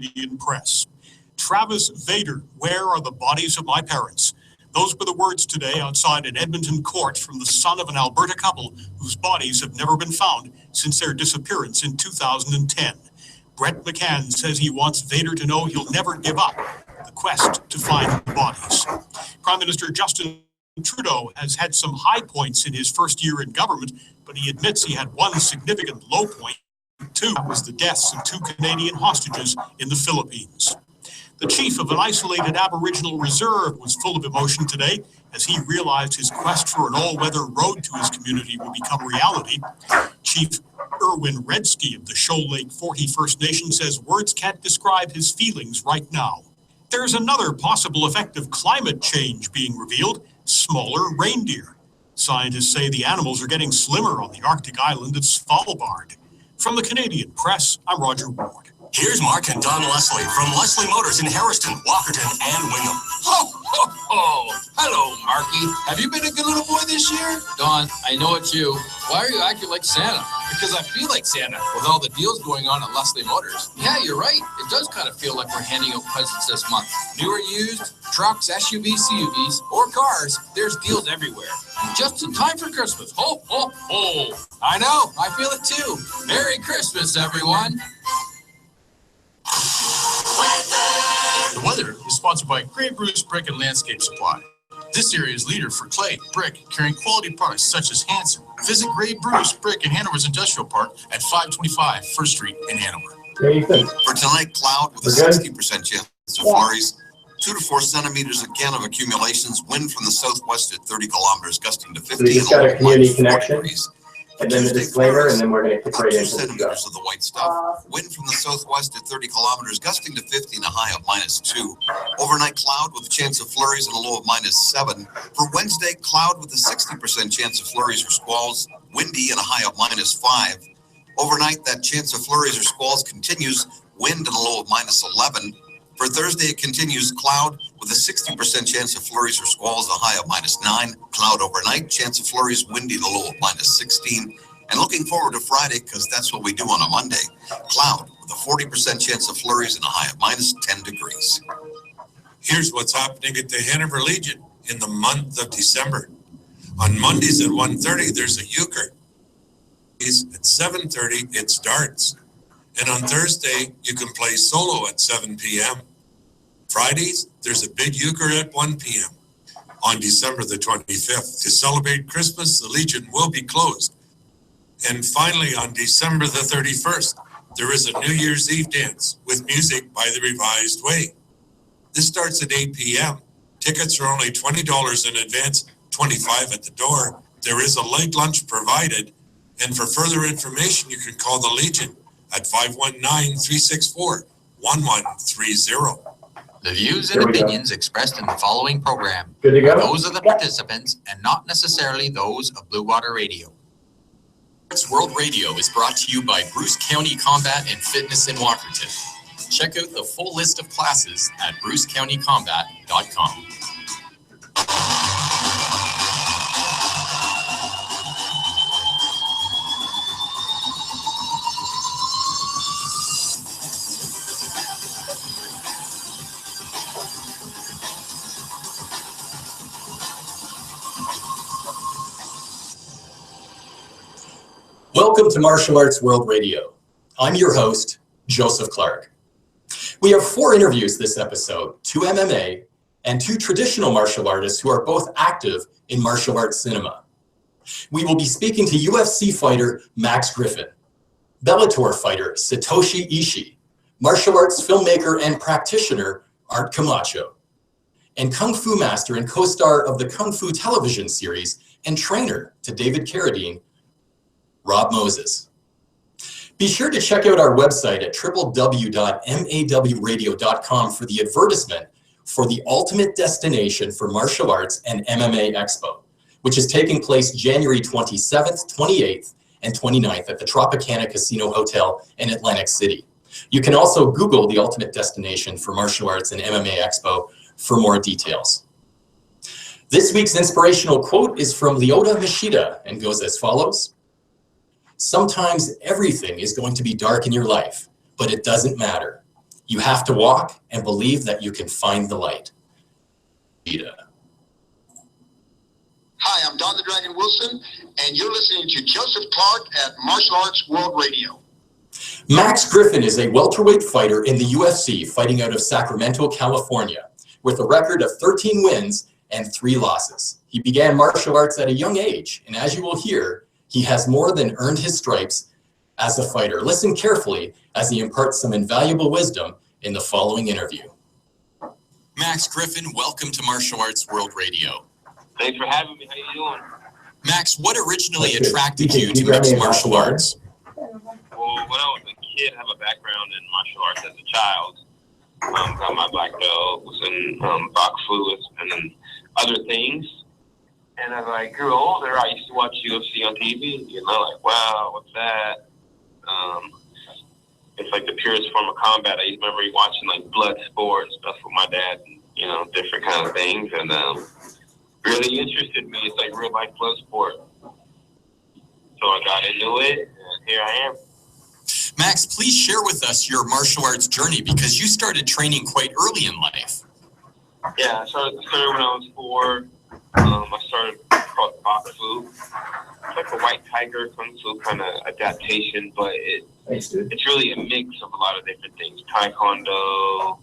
Canadian press. Travis Vader, where are the bodies of my parents? Those were the words today outside an Edmonton court from the son of an Alberta couple whose bodies have never been found since their disappearance in 2010. Brett McCann says he wants Vader to know he'll never give up the quest to find the bodies. Prime Minister Justin Trudeau has had some high points in his first year in government, but he admits he had one significant low point, too. That was the deaths of 2 Canadian hostages in the Philippines. The chief of an isolated Aboriginal reserve was full of emotion today as he realized his quest for an all-weather road to his community would become reality. Chief Irwin Redsky of the Shoal Lake 40 First Nation says words can't describe his feelings right now. There's another possible effect of climate change being revealed: smaller reindeer. Scientists say the animals are getting slimmer on the Arctic island of Svalbard. From the Canadian Press, I'm Roger Ward. Here's Mark and Don Leslie from Leslie Motors in Harriston, Walkerton, and Wingham. Ho, ho, ho! Hello, Marky. Have you been a good little boy this year? Don, I know it's you. Why are you acting like Santa? Because I feel like Santa with all the deals going on at Leslie Motors. Yeah, you're right. It does kind of feel like we're handing out presents this month. New or used, trucks, SUVs, CUVs, or cars, there's deals everywhere. And just in time for Christmas. Ho, ho, ho! I know. I feel it too. Merry Christmas, everyone. The weather is sponsored by Grey Bruce Brick and Landscape Supply. This area is leader for clay, brick, carrying quality products such as Hanson. Visit Grey Bruce Brick in Hanover's Industrial Park at 525 First Street in Hanover. For tonight, cloud with a 60% chance of flurries, 2 to 4 centimeters again of accumulations, wind from the southwest at 30 kilometers, gusting to 50 So we just got a community connection. degrees. And then the disclaimer, and then we're going to kick right 2 into the centimeters of the white stuff. Wind from the southwest at 30 kilometers, gusting to 50 and a high of -2. Overnight cloud with a chance of flurries and a low of -7. For Wednesday, cloud with a 60% chance of flurries or squalls, windy and a high of -5. Overnight, that chance of flurries or squalls continues, wind and a low of -11. For Thursday, it continues cloud with a 60% chance of flurries or squalls, a high of -9. Cloud overnight, chance of flurries, windy and a low of -16. And looking forward to Friday, because that's what we do on a Monday, cloud with a 40% chance of flurries and a high of -10 degrees. Here's what's happening at the Hanover Legion in the month of December. On Mondays at 1:30, there's a euchre. At 7:30, it starts. And on Thursday, you can play solo at 7 p.m. Fridays, there's a big euchre at 1 p.m. On December the 25th, to celebrate Christmas, the Legion will be closed. And finally, on December the 31st, there is a New Year's Eve dance with music by the Revised Way. This starts at 8 p.m. Tickets are only $20 in advance, $25 at the door. There is a light lunch provided. And for further information, you can call the Legion at 519-364-1130. The views and opinions expressed in the following program Good to go? are those of the participants and not necessarily those of Blue Water Radio. World Radio is brought to you by Bruce County Combat and Fitness in Walkerton. Check out the full list of classes at brucecountycombat.com. Welcome to Martial Arts World Radio. I'm your host, Joseph Clark. We have 4 interviews this episode, 2 MMA and 2 traditional martial artists who are both active in martial arts cinema. We will be speaking to UFC fighter Max Griffin, Bellator fighter Satoshi Ishii, martial arts filmmaker and practitioner Art Comacho, and Kung Fu master and co-star of the Kung Fu television series and trainer to David Carradine, Rob Moses. Be sure to check out our website at www.mawradio.com for the advertisement for the ultimate destination for martial arts and MMA Expo, which is taking place January 27th, 28th, and 29th at the Tropicana Casino Hotel in Atlantic City. You can also Google the ultimate destination for martial arts and MMA Expo for more details. This week's inspirational quote is from Lyoto Machida and goes as follows. Sometimes everything is going to be dark in your life, but it doesn't matter. You have to walk and believe that you can find the light. Hi, I'm Don the Dragon Wilson, and you're listening to Joseph Clark at Martial Arts World Radio. Max Griffin is a welterweight fighter in the UFC, fighting out of Sacramento, California, with a record of 13 wins and 3 losses. He began martial arts at a young age, and as you will hear, he has more than earned his stripes as a fighter. Listen carefully as he imparts some invaluable wisdom in the following interview. Max Griffin, welcome to Martial Arts World Radio. Thanks for having me. How you doing? Max, what originally attracted you to mixed martial arts? Well, when I was a kid, I have a background in martial arts as a child. Got my black belt, was in box fluids, and then other things. And as I grew older, I used to watch UFC on TV. You know, like, wow, what's that? It's like the purest form of combat. I remember watching like blood sport and stuff with my dad, and, you know, different kind of things, and really interested me. It's like real life blood sport. So I got into it, and here I am. Max, please share with us your martial arts journey, because you started training quite early in life. Yeah, I started when I was 4. I started called Box Fu. It's like a white tiger kung fu kind of adaptation, but it's really a mix of a lot of different things. Taekwondo,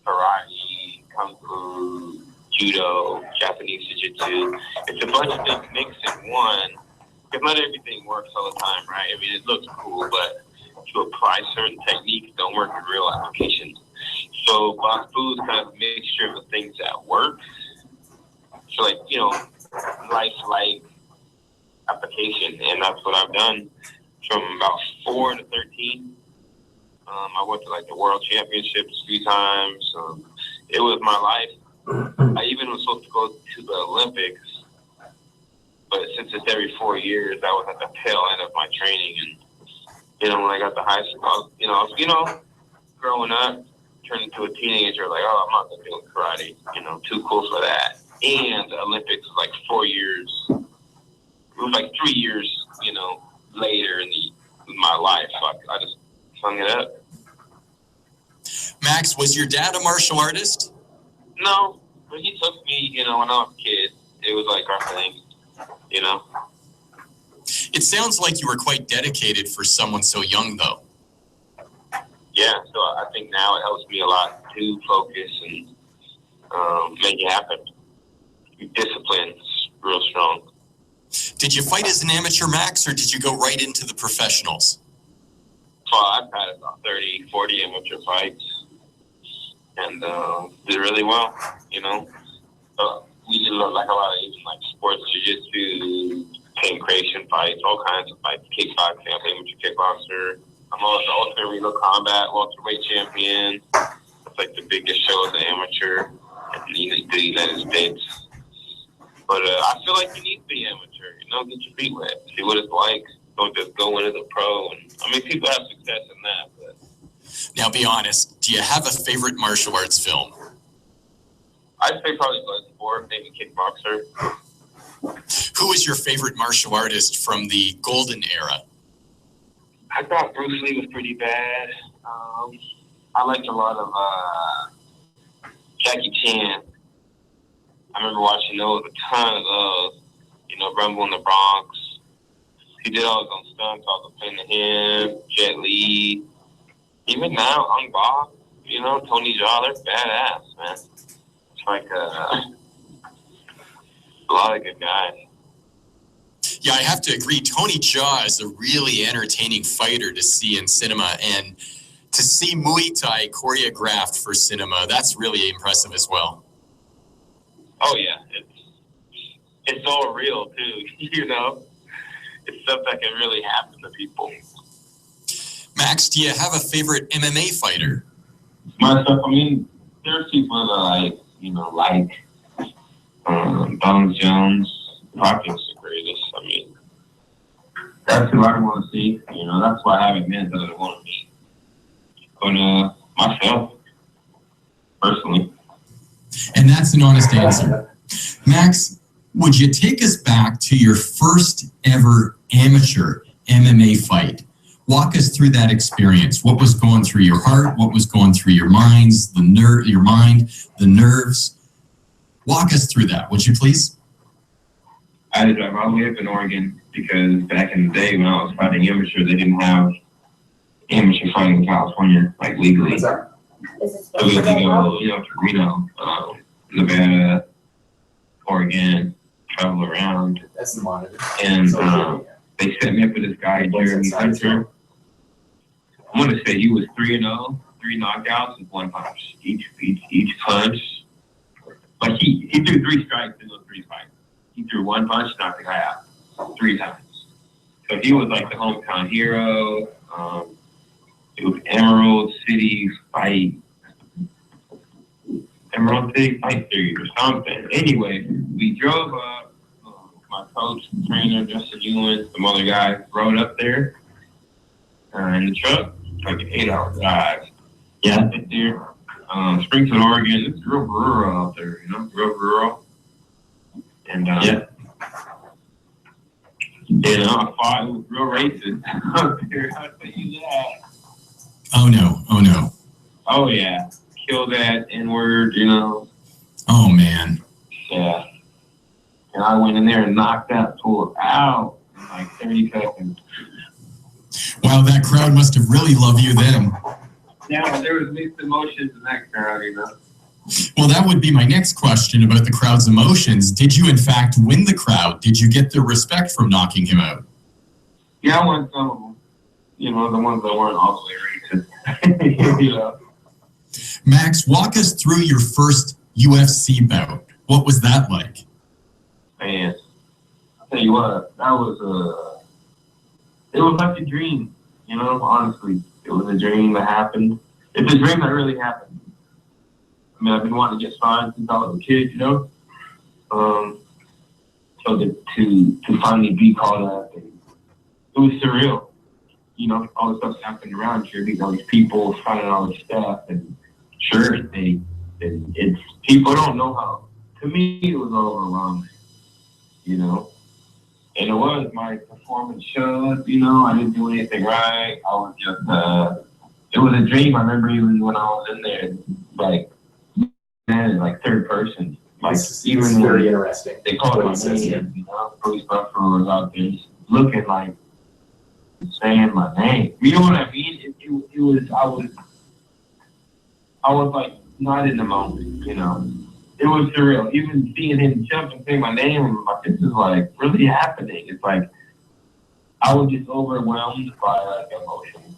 karate, kung fu, judo, Japanese jiu-jitsu. It's a bunch of things mixed in one, because not everything works all the time, right? I mean, it looks cool, but to apply certain techniques don't work in real applications. So Box Fu is kind of a mixture of the things that work. So, like, you know, life-like application, and that's what I've done from about 4 to 13. I went to, like, the World Championships a few times. It was my life. I even was supposed to go to the Olympics, but since it's every 4 years, I was at the tail end of my training. And, you know, when I got to high school, I was, growing up, turned into a teenager, like, oh, I'm not going to do karate, too cool for that. And the Olympics was like 4 years. It was like 3 years, later in my life. So I just hung it up. Max, was your dad a martial artist? No, but he took me, when I was a kid. It was like our thing, It sounds like you were quite dedicated for someone so young, though. Yeah, so I think now it helps me a lot to focus and make it happen. Discipline's real strong. Did you fight as an amateur, Max, or did you go right into the professionals? Well, I've had about 30, 40 amateur fights, and did really well, we did like a lot of even like sports jiu-jitsu, pain creation fights, all kinds of fights, kickboxing, I'm amateur kickboxer. I'm also Ultimate Regal Combat welterweight champion. It's like the biggest show as an amateur in the United States. But I feel like you need to be amateur, get your feet wet, see what it's like. Don't just go into the pro. And people have success in that. But now, be honest. Do you have a favorite martial arts film? I'd say probably Bloodsport, maybe Kickboxer. Who is your favorite martial artist from the golden era? I thought Bruce Lee was pretty bad. I liked a lot of Jackie Chan. I remember watching those, a ton of those. Rumble in the Bronx. He did all his own stunts, all the pin to him, Jet Li. Even now, Ong Bak, Tony Jaa, they're badass, man. It's like a lot of good guys. Yeah, I have to agree. Tony Jaa is a really entertaining fighter to see in cinema, and to see Muay Thai choreographed for cinema, that's really impressive as well. Oh, yeah. It's all real, too, It's stuff that can really happen to people. Max, do you have a favorite MMA fighter? Myself, there's people that Bones Jones. Rocket's the greatest. That's who I want to see. That's why I haven't been that I want to meet. But myself, personally. And that's an honest answer. Max, would you take us back to your first ever amateur MMA fight? Walk us through that experience. What was going through your heart? What was going through your minds, your mind, the nerves? Walk us through that, would you please? I had to drive all the way up in Oregon because back in the day when I was fighting amateur, they didn't have amateur fighting in California, like legally. So we had to go, to Reno, Nevada, Oregon, travel around. That's the monitor. And they set me up with this guy, Jeremy Hunter. I'm going to say he was 3-0, 3 knockouts with 1 punch. Each punch. Like he threw 3 strikes in those 3 fights. He threw 1 punch, knocked the guy out 3 times. So he was like the hometown hero. It was Emerald City Fight Series or something. Anyway, we drove up. My coach, trainer, Justin Ewan, some other guys rode up there in the truck. Like an 8-hour drive. Yeah, there. Springfield, Oregon. It's real rural out there, real rural. And I fought. It was real racist out there. I'll tell you that. Oh no. Oh yeah, kill that N-word, Oh man. Yeah. And I went in there and knocked that fool out in like 30 seconds. Wow, that crowd must have really loved you then. Yeah, there was mixed emotions in that crowd, Well, that would be my next question about the crowd's emotions. Did you, in fact, win the crowd? Did you get the respect from knocking him out? Yeah, I won some of them. The ones that weren't all the way racist. Max, walk us through your first UFC bout. What was that like? Man, I'll tell you what, that was it was like a dream, honestly. It was a dream that happened. It's a dream that really happened. I mean, I've been wanting to get signed since I was a kid, So to finally be called up, and it was surreal. All the stuff's happening around here. All these people finding all this stuff, and sure, it's people don't know how. To me, it was overwhelming. And it was, my performance showed, I didn't do anything right. I was just, it was a dream. I remember even when I was in there, like third person. It's very interesting. They called my name, police officer was out there just looking like, saying my name. You know what I mean? It was, I was like, not in the moment, It was surreal. Even seeing him jump and say my name, this is like really happening. It's like I was just overwhelmed by emotion,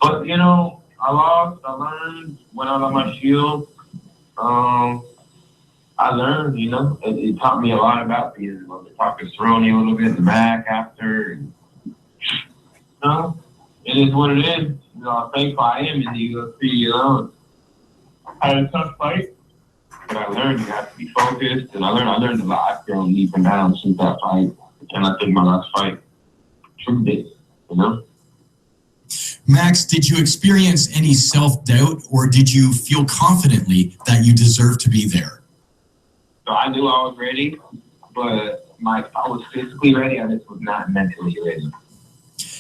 But I lost. I learned. Went out on my shield. I learned. It taught me a lot about being able to talk to Cerrone a little bit in the back after. And, it is what it is. I'm thankful I am in the UFC. I had a tough fight. But I learned you have to be focused, and I learned a lot. I've grown leaps and bounds since that fight, and I think my last fight proved it, Max, did you experience any self-doubt, or did you feel confidently that you deserved to be there? So I knew I was ready, but I was physically ready. I just was not mentally ready.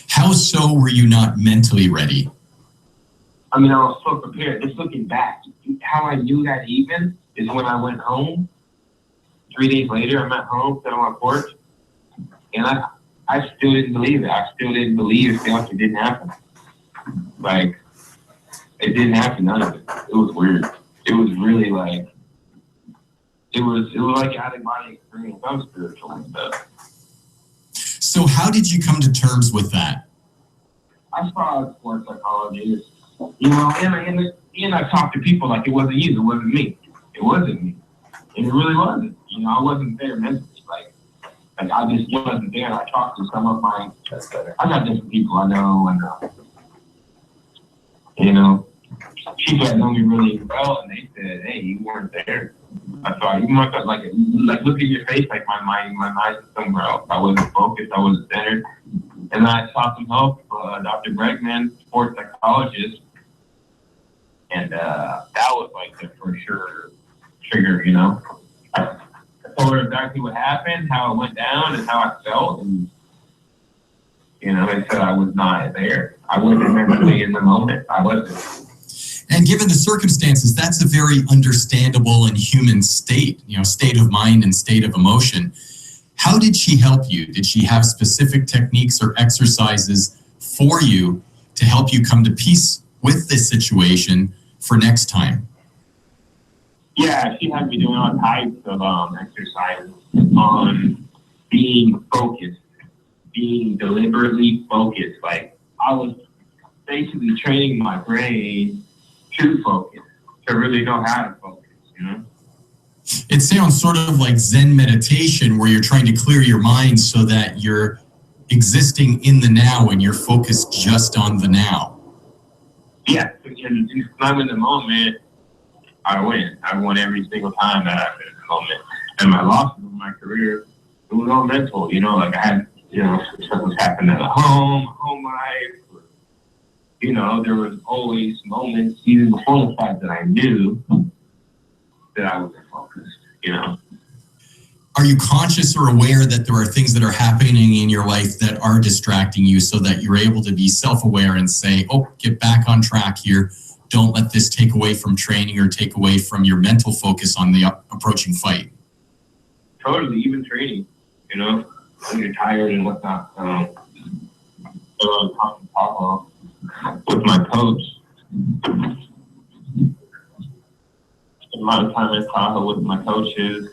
How so were you not mentally ready? I mean, I was so prepared. Just looking back, how I knew that even is when I went home. 3 days later, I'm at home, sitting on my porch, and I still didn't believe it. I still didn't believe it didn't happen. Like, it didn't happen, none of it. It was weird. It was really like, it was like an out-of-body experience. I'm spiritual and stuff. So how did you come to terms with that? I saw a sports psychologist, and I talked to people like it wasn't you, it wasn't me. It wasn't me. And it really wasn't. I wasn't there mentally. Like I just wasn't there. And I talked to some of my, I got different people I know, and people that know me really well, and they said, "Hey, you weren't there." I thought you must have like look at your face, like my mind was somewhere else. I wasn't focused. I wasn't centered. And then I sought some help, Dr. Bregman, sports psychologist, and that was like the for sure trigger. I told her exactly what happened, how it went down, and how I felt, and You know, I said I was not there. I wasn't mentally in the moment. I wasn't. And given the circumstances, that's a very understandable and human state, state of mind and state of emotion. How did she help you? Did she have specific techniques or exercises for you to help you come to peace with this situation for next time? Yeah, she had me doing all types of exercises on being focused, being deliberately focused. Like, I was basically training my brain to focus, to really know how to focus, It sounds sort of like Zen meditation, where you're trying to clear your mind so that you're existing in the now and you're focused just on the now. Yeah, and if I'm in the moment, I win. I won every single time that I've been in the moment. And my losses in my career, it was all mental, like I had, stuff was happening at home life. There was always moments, even before the fact, that I knew that I wasn't focused, Are you conscious or aware that there are things that are happening in your life that are distracting you, so that you're able to be self-aware and say, oh, get back on track here. Don't let this take away from training or take away from your mental focus on the approaching fight? Totally, even training, when you're tired and whatnot. With my coach, a lot of time in Tahoe with my coaches,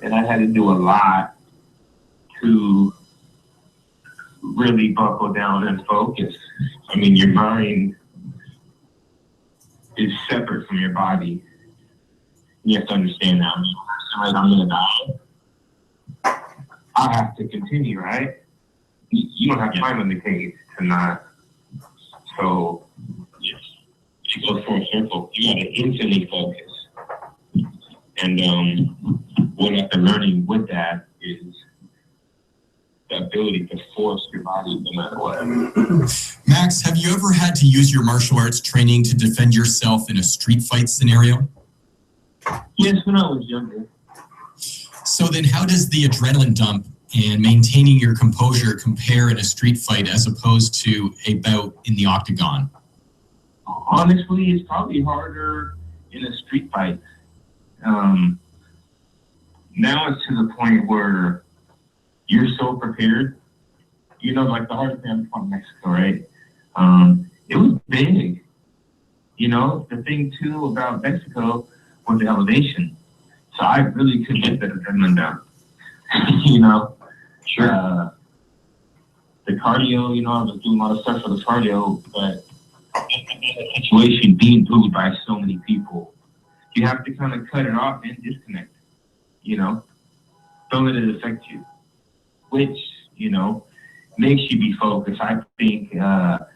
and I had to do a lot to really buckle down and focus. I mean, your mind is separate from your body. You have to understand that. I'm going to die. I have to continue, right? You don't have time in the cage to not. So, yes, it goes full circle. You got to instantly focus. And what I've been learning with that is the ability to force your body no matter what. Max, have you ever had to use your martial arts training to defend yourself in a street fight scenario? Yes, when I was younger. So then how does the adrenaline dump and maintaining your composure compare in a street fight as opposed to a bout in the octagon? Honestly, it's probably harder in a street fight. Now it's to the point where you're so prepared. Like the hardest thing from Mexico, right? It was big. The thing too about Mexico was the elevation. So I really couldn't get that adrenaline down. Sure. The cardio, I was doing a lot of stuff for the cardio, but the situation being booed by so many people, you have to kind of cut it off and disconnect. Don't let it affect you, which, makes you be focused. I think the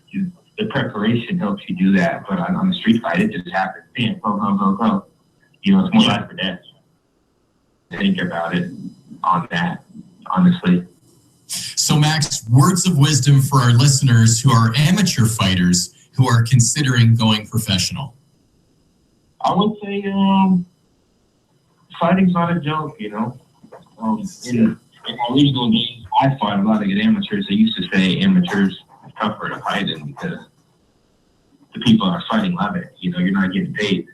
preparation helps you do that, but on the street fight, it just happens. Bam, go. It's more life or death. Think about it on that, honestly. So Max, words of wisdom for our listeners who are amateur fighters who are considering going professional. I would say fighting's not a joke, In my regional games, I fought a lot of good amateurs. They used to say amateurs are tougher to fight in because the people that are fighting love it. You're not getting paid.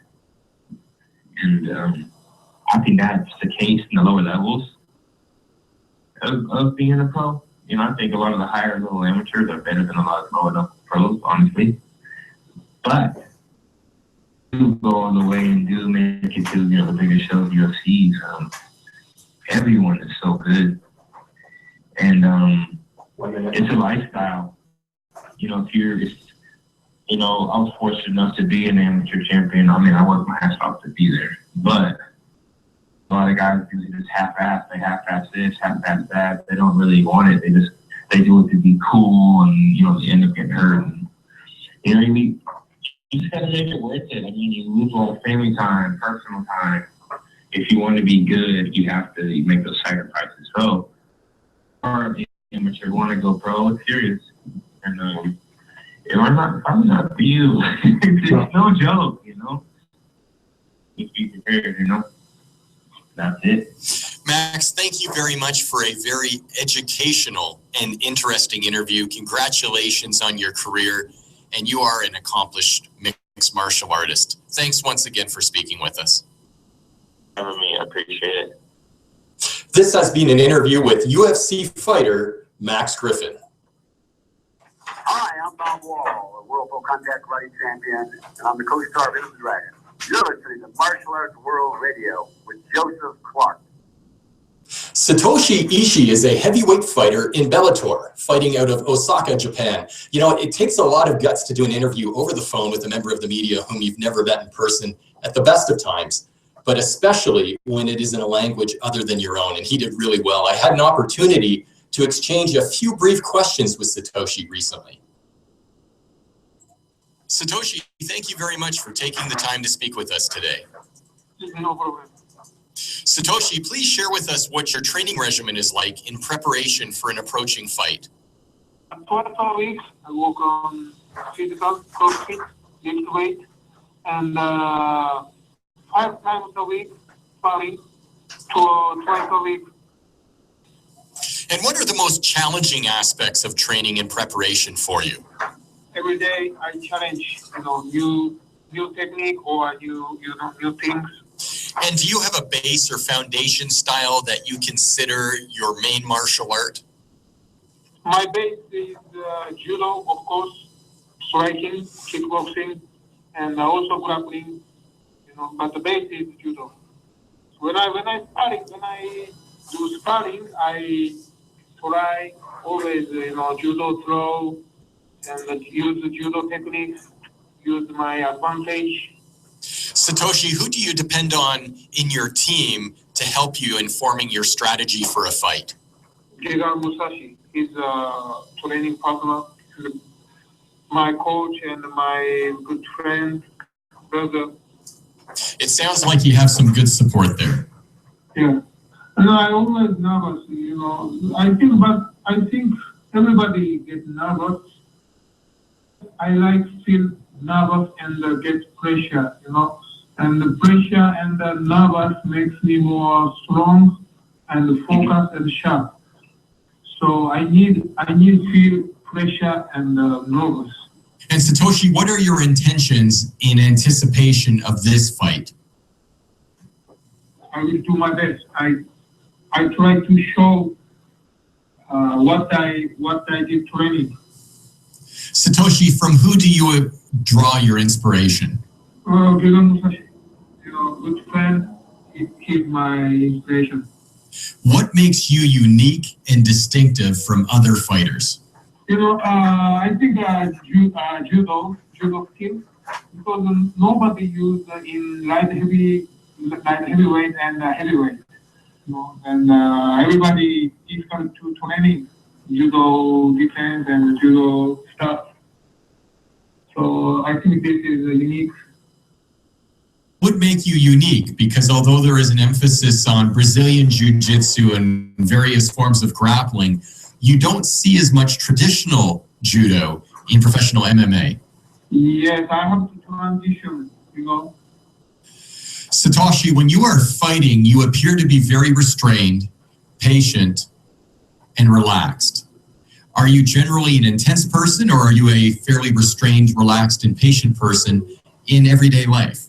And I think that's the case in the lower levels of being a pro. I think a lot of the higher level amateurs are better than a lot of lower level pros, honestly. But do go all the way and do make it to the bigger shows, UFCs. Everyone is so good, and it's a lifestyle. If you're, I was fortunate enough to be an amateur champion. I worked my ass off to be there, but a lot of guys do this half-ass. They half-ass this, half-ass that. They don't really want it. They do it to be cool, and they end up getting hurt. And, you just gotta make it worth it. You lose a lot of family time, personal time. If you want to be good, you have to make those sacrifices. So, or amateur want to go pro, it's serious, and probably not for you. It's no joke, Just be prepared, That's it. Max, thank you very much for a very educational and interesting interview. Congratulations on your career, and you are an accomplished mixed martial artist. Thanks once again for speaking with us. Having me, I appreciate it. This has been an interview with UFC fighter Max Griffin. Hi, I'm Bob Wall, a World Full Contact Karate Champion, and I'm the co-star of Enter the Dragon. You're listening to Martial Arts World Radio with Joseph Clark. Satoshi Ishii is a heavyweight fighter in Bellator, fighting out of Osaka, Japan. You know, it takes a lot of guts to do an interview over the phone with a member of the media whom you've never met in person at the best of times, but especially when it is in a language other than your own, and he did really well. I had an opportunity to exchange a few brief questions with Satoshi recently. Satoshi, thank you very much for taking the time to speak with us today. No problem. Satoshi, please share with us what your training regimen is like in preparation for an approaching fight. Twice a week, I work on physical, crossfit, lift weight, and 5 times a week, sparring, twice a week. And what are the most challenging aspects of training and preparation for you? Every day I challenge, new technique or new things. And do you have a base or foundation style that you consider your main martial art? My base is judo, of course, striking, kickboxing, and also grappling. But the base is judo. When I do sparring, I try always, judo throw and use the judo techniques, use my advantage. Satoshi, who do you depend on in your team to help you in forming your strategy for a fight? Musashi, he's a training partner, my coach and my good friend, brother. It sounds like you have some good support there. Yeah. No, I always nervous, I think everybody gets nervous. I like feel nervous and get pressure, and the pressure and the nervous makes me more strong and focused and sharp. So I need feel pressure and nervous. And Satoshi, what are your intentions in anticipation of this fight? I will do my best. I try to show what I did training. Satoshi, from who do you draw your inspiration? Griffin Musashi, good friend. He's my inspiration. What makes you unique and distinctive from other fighters? I think judo skill, because nobody use in light heavyweight and heavyweight. And everybody is going to training judo defense and judo stuff. So I think this is unique. What make you unique? Because although there is an emphasis on Brazilian Jiu-Jitsu and various forms of grappling, you don't see as much traditional judo in professional MMA. Yes, I have to transition, Satoshi, when you are fighting, you appear to be very restrained, patient, and relaxed. Are you generally an intense person, or are you a fairly restrained, relaxed, and patient person in everyday life?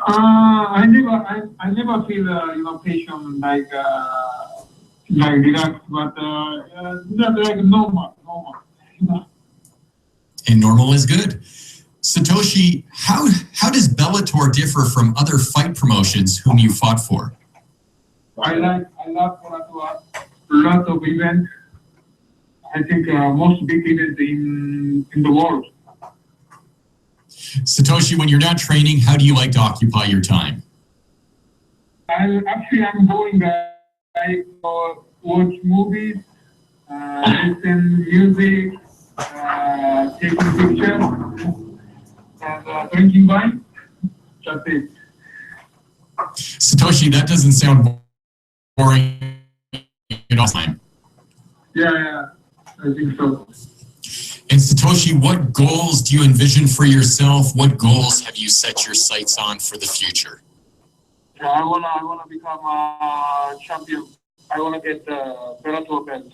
I never feel patient like relaxed, but not like normal. And normal is good. Satoshi, how does Bellator differ from other fight promotions whom you fought for? I love Bellator. Lot of events. I think most big events in the world. Satoshi, when you're not training, how do you like to occupy your time? I'm going watch movies, listen music, taking pictures, and drinking wine. That's it. Satoshi, that doesn't sound boring at all. Yeah, I think so. And Satoshi, what goals do you envision for yourself? What goals have you set your sights on for the future? Yeah, I wanna become a champion. I wanna get the Bellator belt.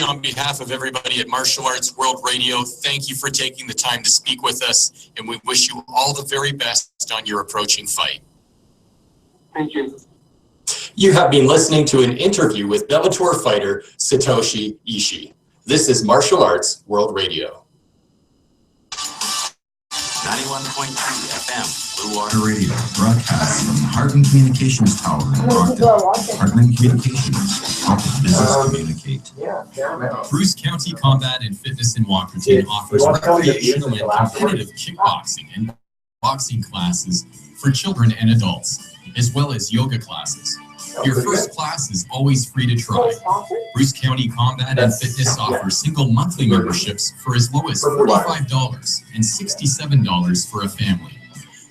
On behalf of everybody at Martial Arts World Radio, thank you for taking the time to speak with us, and we wish you all the very best on your approaching fight. Thank you. You have been listening to an interview with Bellator fighter Satoshi Ishii. This is Martial Arts World Radio. 91.3 FM, Blue Water Radio, broadcasts from the Hartman Communications Tower in Brockton. Hartman Communications, helping business communicate. Bruce County Combat and Fitness in Walkerton offers recreational and competitive kickboxing and boxing classes for children and adults, as well as yoga classes. Your first class is always free to try. Bruce County Combat and Fitness offers single monthly memberships for as low as $45 and $67 for a family.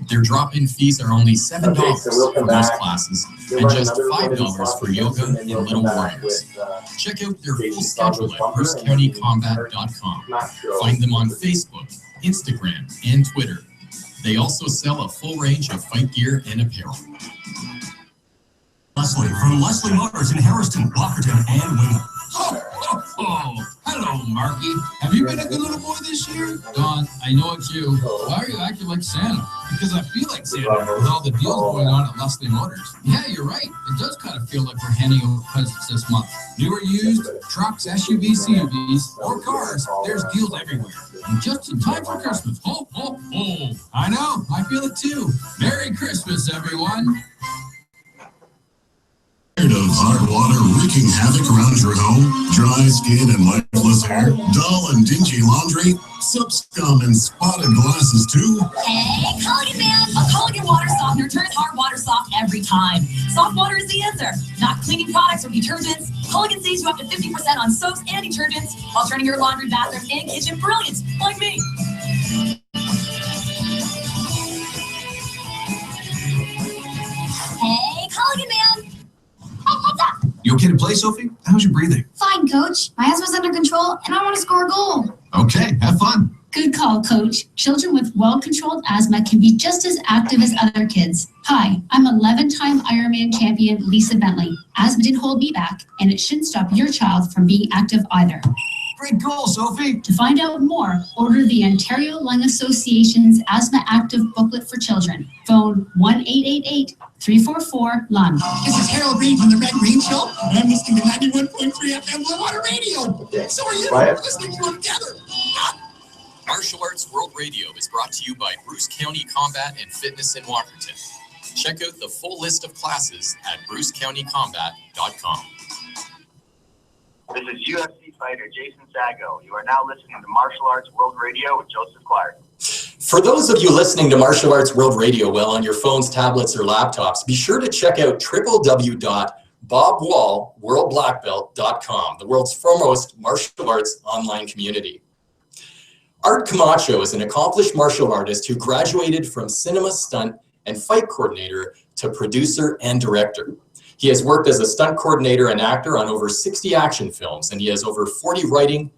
Their drop-in fees are only $7 for most classes and just $5 for yoga and Little Warriors. Check out their full schedule at brucecountycombat.com. Find them on Facebook, Instagram, and Twitter. They also sell a full range of fight gear and apparel. Leslie from Leslie Motors in Harrison, Walkerton, and Wayne. Hello, Marky. Have you been a good little boy this year? Don, I know it's you. Why are you acting like Santa? Because I feel like Santa with all the deals going on at Leslie Motors. Yeah, you're right. It does kind of feel like we're handing out presents this month. New or used, trucks, SUVs, CUVs, or cars, there's deals everywhere. And just in time for Christmas. Ho, ho, ho. I know. I feel it too. Merry Christmas, everyone. Tired of hard water wreaking havoc around your home? Dry skin and lifeless hair? Dull and dingy laundry? Soap scum and spotted glasses too? Hey, Culligan man! A Culligan water softener turns hard water soft every time. Soft water is the answer. Not cleaning products or detergents. Culligan saves you up to 50% on soaps and detergents while turning your laundry, bathroom, and kitchen brilliant, like me. Hey, Culligan man! What's up? You okay to play, Sophie? How's your breathing? Fine, Coach. My asthma's under control, and I want to score a goal. Okay, have fun. Good call, Coach. Children with well-controlled asthma can be just as active as other kids. Hi, I'm 11-time Ironman champion Lisa Bentley. Asthma didn't hold me back, and it shouldn't stop your child from being active either. Great goal, Sophie. To find out more, order the Ontario Lung Association's Asthma Active booklet for children. Phone 1-888-344-LUNG. This is Harold Reed from the Red Green Show, and I'm listening to 91.3 FM Blue Water Radio. So are you. We're listening to them together. Martial Arts World Radio is brought to you by Bruce County Combat and Fitness in Walkerton. Check out the full list of classes at brucecountycombat.com. This is UFC fighter Jason Sago. You are now listening to Martial Arts World Radio with Joseph Clark. For those of you listening to Martial Arts World Radio well on your phones, tablets, or laptops, be sure to check out www.bobwallworldblackbelt.com, the world's foremost martial arts online community. Art Comacho is an accomplished martial artist who graduated from cinema stunt and fight coordinator to producer and director. He has worked as a stunt coordinator and actor on over 60 action films, and he has over 40 writing,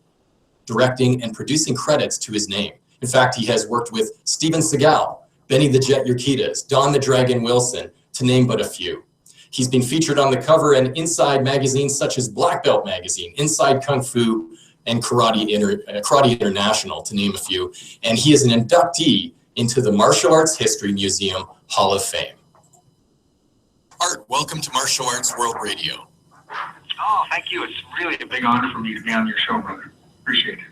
directing, and producing credits to his name. In fact, he has worked with Steven Seagal, Benny the Jet Urquidez, Don the Dragon Wilson, to name but a few. He's been featured on the cover and inside magazines such as Black Belt Magazine, Inside Kung Fu, and Karate International, to name a few. And he is an inductee into the Martial Arts History Museum Hall of Fame. Art, welcome to Martial Arts World Radio. Oh, thank you. It's really a big honor for me to be on your show, brother. Appreciate it.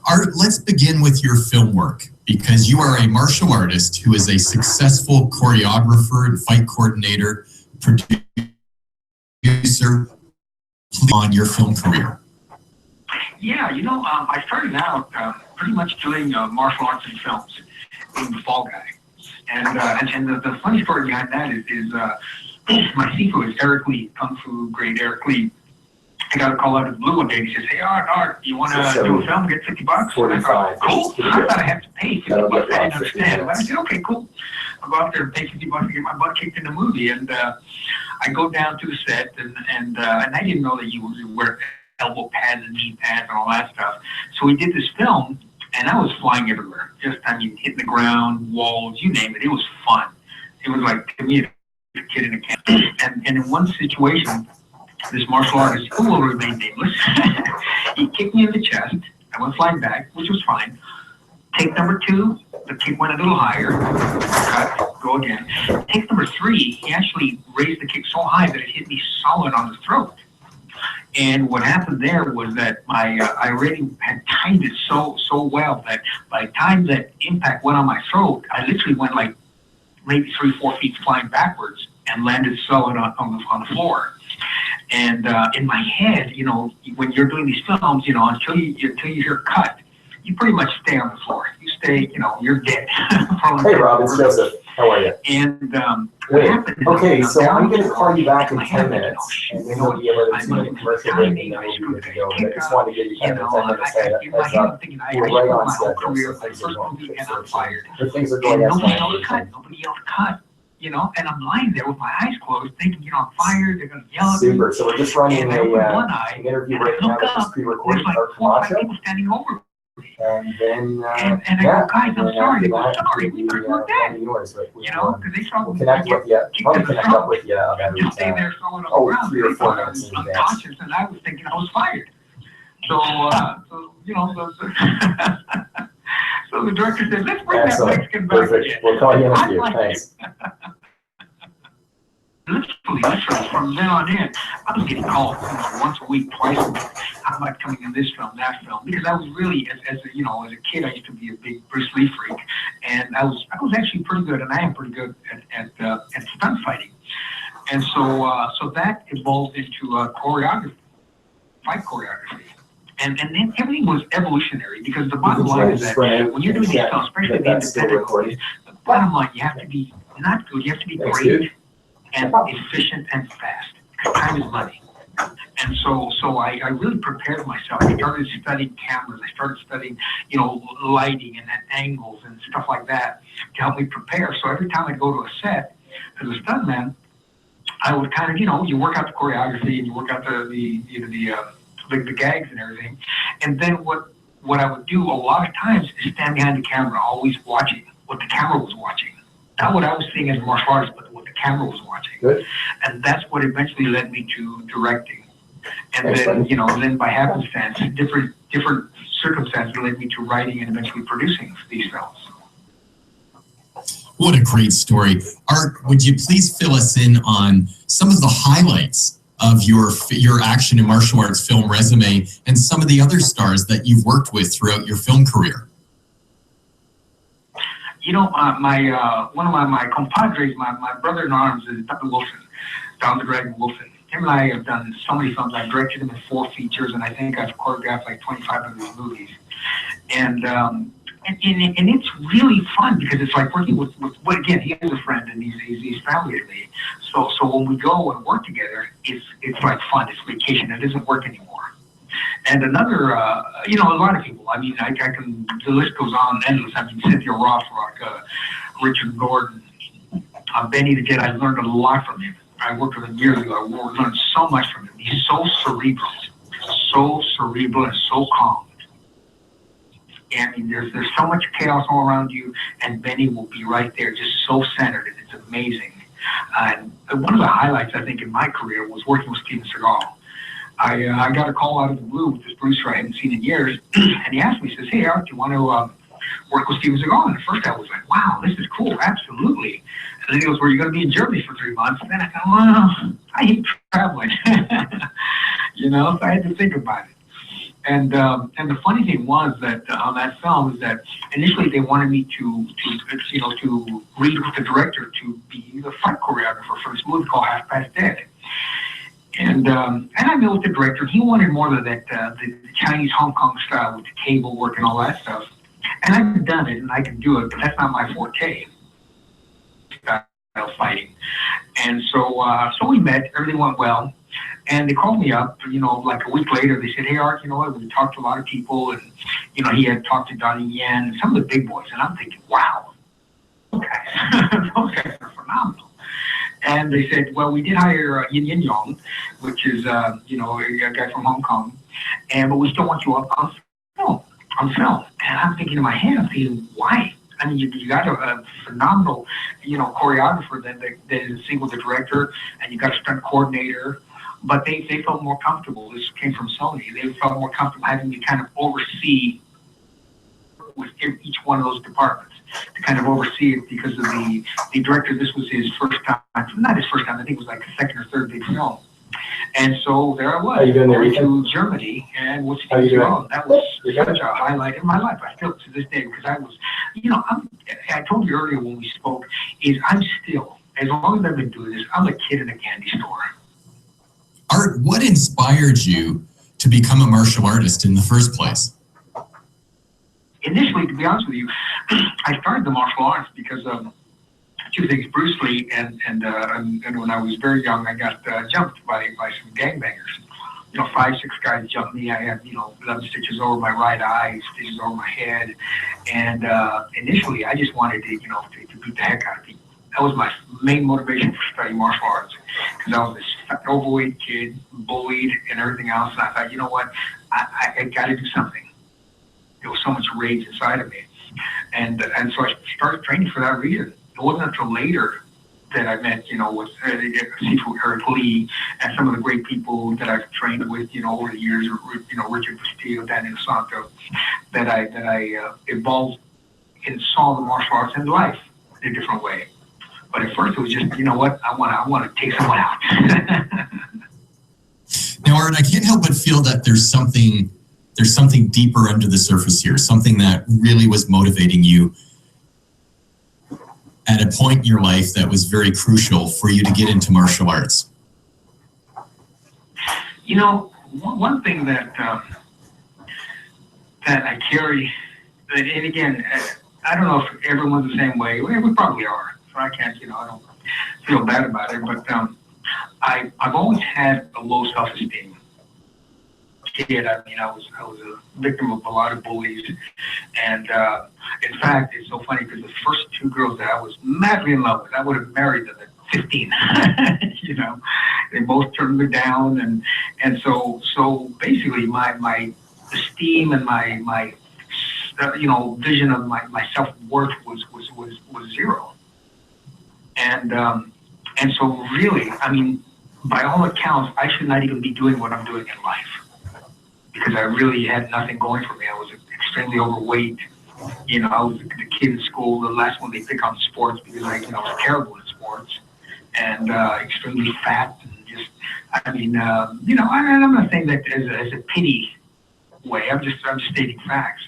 Art, let's begin with your film work, because you are a martial artist who is a successful choreographer and fight coordinator, producer on your film career. Yeah, I started out pretty much doing martial arts and films in the Fall Guy. And the funny story behind that is my Sifu is Eric Lee, Kung Fu great Eric Lee. I got a call out of the blue one day and he says, "Hey, Art, you want to do a film, get $50? And I thought, cool. I thought I had to pay $50. I didn't understand. But I said, okay, cool. I'll go out there and pay $50 to get my butt kicked in the movie. And I go down to the set and I didn't know that you wear elbow pads and knee pads and all that stuff. So we did this film and I was flying everywhere. Hitting the ground, walls, you name it. It was fun. It was like, to me, a kid in a can. And in one situation, this martial artist, who will remain nameless, he kicked me in the chest. I went flying back, which was fine. Take number 2, the kick went a little higher. Cut, go again. Take number 3, he actually raised the kick so high that it hit me solid on the throat. And what happened there was that I already had timed it so well that by the time that impact went on my throat, I literally went like maybe 3-4 feet flying backwards and landed solid on the floor. And in my head, you know, when you're doing these films, you know, until you hear cut, you pretty much stay on the floor. You stay, you know, you're dead. Hey, Rob, it's Joseph. How are you? And wait, okay, so I'm going to call you back in 10 minutes, and then we'll be able to do the commercial break, and then we'll be good to go. But I just wanted to give you kind of a 10-minute heads up. We're right on schedule, so things are going good. Things are going as planned. Nobody else cut. You know, and I'm lying there with my eyes closed, thinking, you know, I'm fired. They're going to yell at me. Super. So we're just running an interview right now with this pre-recorded part Comacho. People standing over. And then, and I go, guys, I'm sorry. They go, sorry, we thought you were dead. Yours, but you know, because they saw we'll connect with you. Probably connect up with you about just stay there solid on the ground. 3 or 4 minutes in advance. Unconscious, and I was thinking I was fired. So you know, so the director said, let's bring that Mexican back Perfect. again. We'll call you in a few. Thanks. Literally, from then on in, I was getting called once a week, twice a week. How about coming in this film, that film? Because I was really, as a, you know, as a kid, I used to be a big Bruce Lee freak, and I was actually pretty good, and I am pretty good at stunt fighting. And so that evolved into choreography, fight choreography. And then everything was evolutionary, because the bottom line is that when you're doing these films, especially the independent movies, the bottom line, you have to be not good, you have to be great and efficient and fast, because time is money. And so I really prepared myself. I started studying cameras. I started studying, you know, lighting and angles and stuff like that to help me prepare. So every time I'd go to a set as a stuntman, I would kind of, you know, you work out the choreography and you work out the gags and everything. And then what I would do a lot of times is stand behind the camera, always watching what the camera was watching. Not what I was seeing as a martial artist, but what the camera was watching. Good. And that's what eventually led me to directing. And then, you know, then by happenstance, different circumstances led me to writing and eventually producing these films. What a great story. Art, would you please fill us in on some of the highlights of your action and martial arts film resume and some of the other stars that you've worked with throughout your film career? You know, one of my compadres, my brother in arms is Dr. Wilson, Don the Dragon Wilson. Him and I have done so many films. I've directed him in 4 features, and I think I've choreographed like 25 of his movies. And it's really fun, because it's like working with again, he is a friend and he's family to me. So when we go and work together, it's like fun. It's vacation. It doesn't work anymore. And another, you know, a lot of people. I mean, I can. The list goes on endless. I mean, Cynthia Rothrock, Richard Gordon, Benny the Jet. I learned a lot from him. I worked with him years ago. I learned so much from him. He's so cerebral and so calm. And I mean, there's so much chaos all around you, and Benny will be right there, just so centered, and it's amazing. And one of the highlights, I think, in my career was working with Steven Seagal. I got a call out of the blue with this producer I hadn't seen in years, and he asked me, he says, hey, Art, do you want to work with Steven Seagal? And at first I was like, wow, this is cool, absolutely. And then he goes, well, you're going to be in Germany for 3 months. And then I thought, well, I hate traveling. You know, so I had to think about it. And the funny thing was that on that film is that initially they wanted me to read with the director to be the fight choreographer for this movie called Half Past Dead. And I met with the director. He wanted more of that the Chinese Hong Kong style with the cable work and all that stuff. And I've done it and I can do it, but that's not my forte. Fighting. And so we met. Everything went well. And they called me up, you know, like a week later. They said, hey, Art, you know what? We talked to a lot of people. And, you know, he had talked to Donnie Yen and some of the big boys. And I'm thinking, wow, those guys are phenomenal. And they said, well, we did hire Yin Yong, which is, you know, a guy from Hong Kong. But we still want you up on film. And I'm thinking in my head, I'm thinking, why? I mean, you got a phenomenal, choreographer that is a single the director, and you got a stunt coordinator, but they felt more comfortable. This came from Sony. They felt more comfortable having to kind of oversee with each one of those departments, to kind of oversee it, because of the director. This was his first time, not his first time, I think it was like the second or third big film. And so there I was, going to Germany, and was that was such a highlight in my life. I feel to this day, because I was, I told you earlier when we spoke, I'm still, as long as I've been doing this, I'm a kid in a candy store. Art, what inspired you to become a martial artist in the first place? Initially, to be honest with you, I started the martial arts because of two things: Bruce Lee, and when I was very young, I got jumped by some gangbangers. 5, 6 guys jumped me. I had 11 stitches over my right eye, stitches over my head, and initially I just wanted to to beat the heck out of people. That was my main motivation for studying martial arts, because I was this overweight kid, bullied, and everything else. And I thought, you know what, I got to do something. There was so much rage inside of me, and so I started training for that reason. It wasn't until later that I met, with Sifu Eric Lee and some of the great people that I've trained with, over the years, Richard Castillo, Daniel Santo, that I evolved and saw the martial arts and life in a different way. But at first it was just, I want to take someone out. Now, Art, I can't help but feel that there's something deeper under the surface here, something that really was motivating you at a point in your life that was very crucial for you to get into martial arts. One thing that I carry, and again, I don't know if everyone's the same way. We probably are, so I can't, I don't feel bad about it, but I've always had a low self-esteem. Kid, I was a victim of a lot of bullies, and in fact, it's so funny because the first 2 girls that I was madly in love with, I would have married them at 15. They both turned me down, and so basically my esteem and my vision of my self-worth was zero, and so really, by all accounts, I should not even be doing what I'm doing in life, because I really had nothing going for me. I was extremely overweight. I was the kid in school, the last one they pick on sports, because I was terrible in sports, and extremely fat, and just, I'm not saying that as a pity way. I'm just stating facts.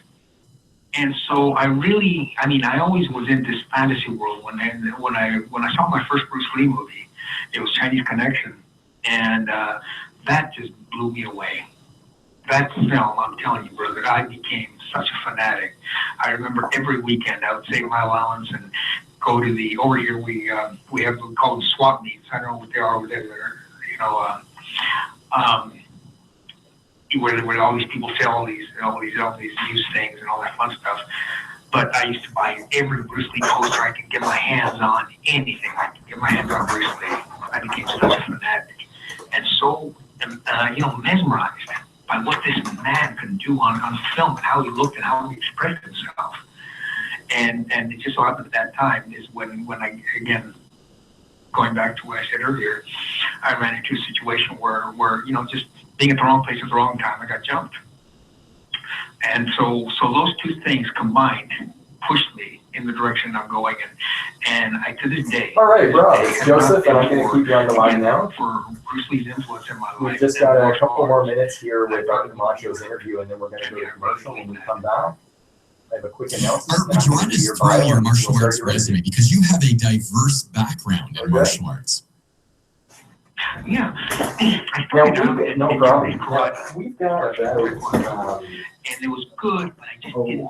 And so I really, I always was in this fantasy world. When I saw my first Bruce Lee movie, it was Chinese Connection, and that just blew me away. That film, I'm telling you, brother, I became such a fanatic. I remember every weekend I would save my allowance and go to over here we have call them swap meets. I don't know what they are over there. Where all these people sell all these used things and all that fun stuff. But I used to buy every Bruce Lee poster I could get my hands on, anything I could get my hands on Bruce Lee. I became such a fanatic, and so mesmerized by what this man could do on film, and how he looked and how he expressed himself. And it just so happened at that time is when I, again, going back to what I said earlier, I ran into a situation where just being at the wrong place at the wrong time, I got jumped. And so those two things combined pushed me in the direction I'm going in. And to this day. All right, bro. It's Joseph, and I'm going to keep you on the line now. For Bruce Lee's influence in my life. We've just got a couple more minutes here with Dr. Comacho's interview, and then we're going to go to commercial when we come back. I have a quick announcement. Art, would you want to describe your martial arts resume? Because you have a diverse background in martial arts. Yeah. No problem. We've got about and it was good, but I just didn't.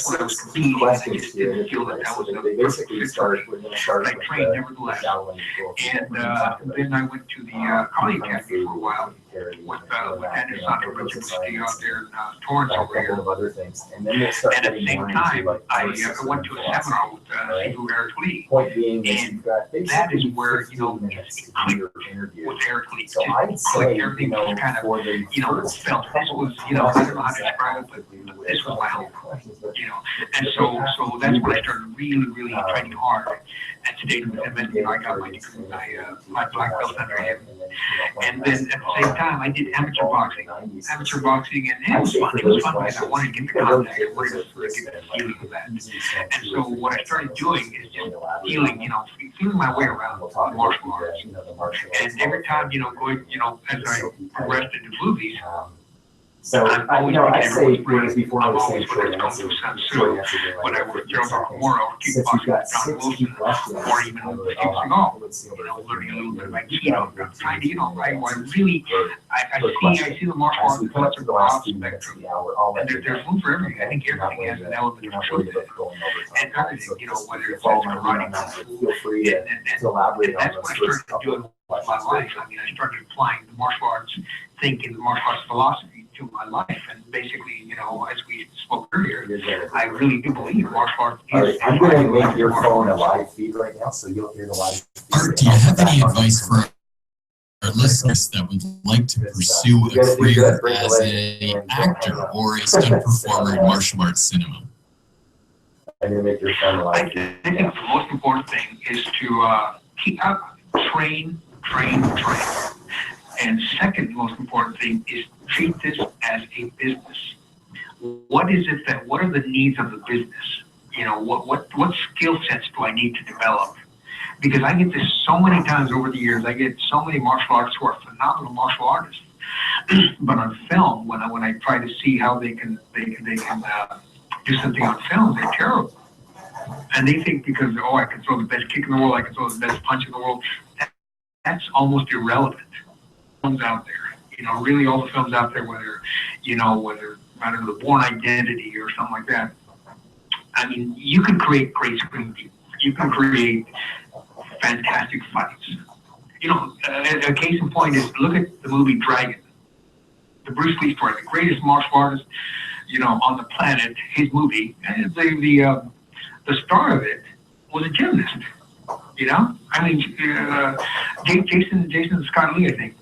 When I was competing, I just didn't feel that was they basically started. We're going to start I trained nevertheless. And then I went to the Kali Academy for a while with Daniel Santo, Richard Castillo out there in Torrance over here. Of other things. And then we'll start and at the same time, I went to a seminar with Eric Lee. Point being and that is where, it clicked with Eric Lee. So I'd say, everything was kind of, felt. This was, I don't know how to describe it, but this was my home. And so that's when I started really training hard and stayed with him. And I got my degree, my black belt under him. And then at the same time, I did amateur boxing, and it was fun. It was fun because I wanted to get the contact, I wanted to get the feeling of that. And so what I started doing is just feeling my way around martial arts. And every time, going, as I progressed into movies, so, I say before I say when I worked Gerald Comacho, kickboxing, John Wilson, or even Steve Seagal, learning a little bit about keto, trying to, right? Where I see the martial arts as a broad spectrum, and there's room for everything. I think everything has an element of truth in it, and everything, whether it's karate, and that's what I started doing with my life. I mean, I started applying the martial arts thinking, the martial arts philosophy to my life, and basically, as we spoke earlier, I really do believe martial arts is. I'm going to make your phone a live feed right now, so you'll hear the live feed. Art, do you have any advice for our listeners that would like to pursue a career as an actor or a stunt performer in martial arts cinema? I'm going to make your phone a live feed. I think the most important thing is to keep up, train. And second most important thing is treat this as a business. What are the needs of the business? What skill sets do I need to develop? Because I get this so many times over the years. I get so many martial artists who are phenomenal martial artists, but on film, when I try to see how they can do something on film, they're terrible. And they think because I can throw the best kick in the world, I can throw the best punch in the world. That's almost irrelevant. Films out there, really all the films out there, whether I don't know, The Bourne Identity or something like that. I mean, you can create great screen people. You can create fantastic fights. A case in point is look at the movie Dragon, the Bruce Lee story, the greatest martial artist, on the planet. His movie, and the star of it was a gymnast. I mean, Jason Scott Lee, I think,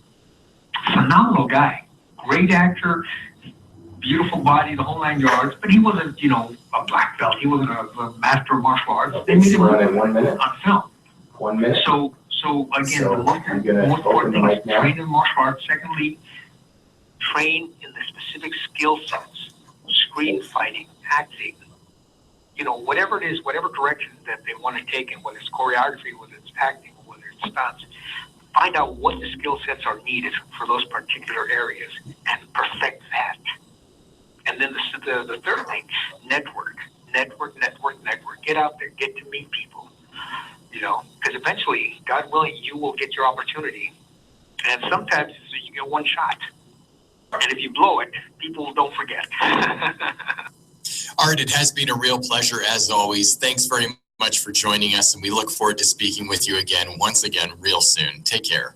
phenomenal guy, great actor, beautiful body, the whole 9 yards. But he wasn't, a black belt. He wasn't a master of martial arts. They made him on film. 1 minute. So again, the most important thing is train in martial arts. Secondly, train in the specific skill sets, screen fighting, acting. Whatever it is, whatever direction that they want to take in, whether it's choreography, whether it's acting, whether it's stunts, find out what the skill sets are needed for those particular areas and perfect that. And then the third thing, network. Get out there, get to meet people, because eventually, God willing, you will get your opportunity. And sometimes you get one shot. And if you blow it, people don't forget. Art, it has been a real pleasure as always. Thanks very much for joining us, and we look forward to speaking with you once again, real soon. Take care.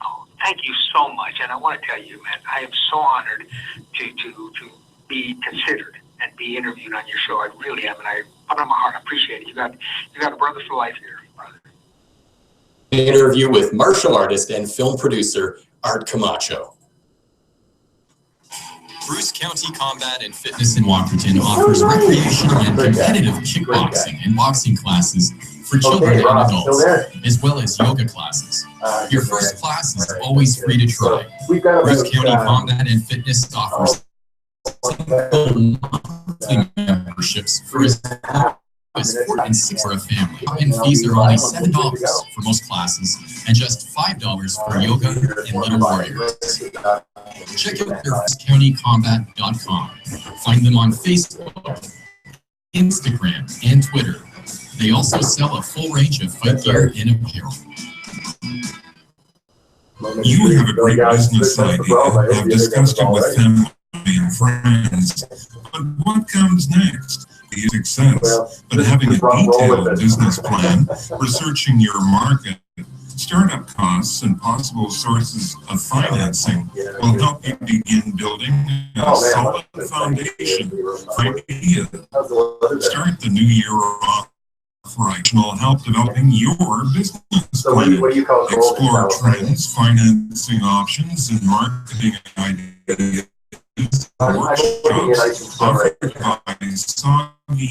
Oh, thank you so much. And I want to tell you, man, I am so honored to be considered and be interviewed on your show. I really am, and I put on my heart. I appreciate it. You got a brother for life here, brother. An interview with martial artist and film producer Art Comacho. Bruce County Combat and Fitness in Walkerton offers recreational and competitive kickboxing and boxing classes for children and adults, as well as yoga classes. Your first class is always free to try. Bruce County Combat and Fitness offers monthly memberships for as low as $4 and $6 for a family. And fees are only $7 for most classes and just $5 for yoga and Little Warriors. Check out their BruceCountyCombat.com. Find them on Facebook, Instagram, and Twitter. They also sell a full range of fight gear and apparel. You have a great business idea, have discussed it with family and friends, but what comes next? Success, but having a detailed business plan, researching your market, startup costs, and possible sources of financing will help you begin building a solid foundation for ideas. Start the new year off right. Will help developing your business plan. Explore trends, financing options, and marketing ideas workshops offered by Soggy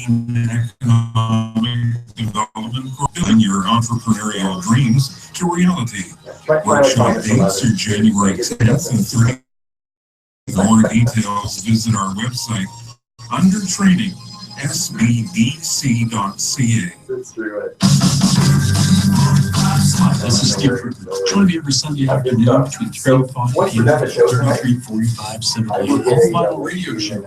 Economic Development for building your entrepreneurial dreams to reality. Workshop dates are January 10th and 30th. For more details, visit our website under training, sbdc.ca. This is Steve. Join me every Sunday afternoon between 3 and 5 p.m. at 334578 All Final Radio Show.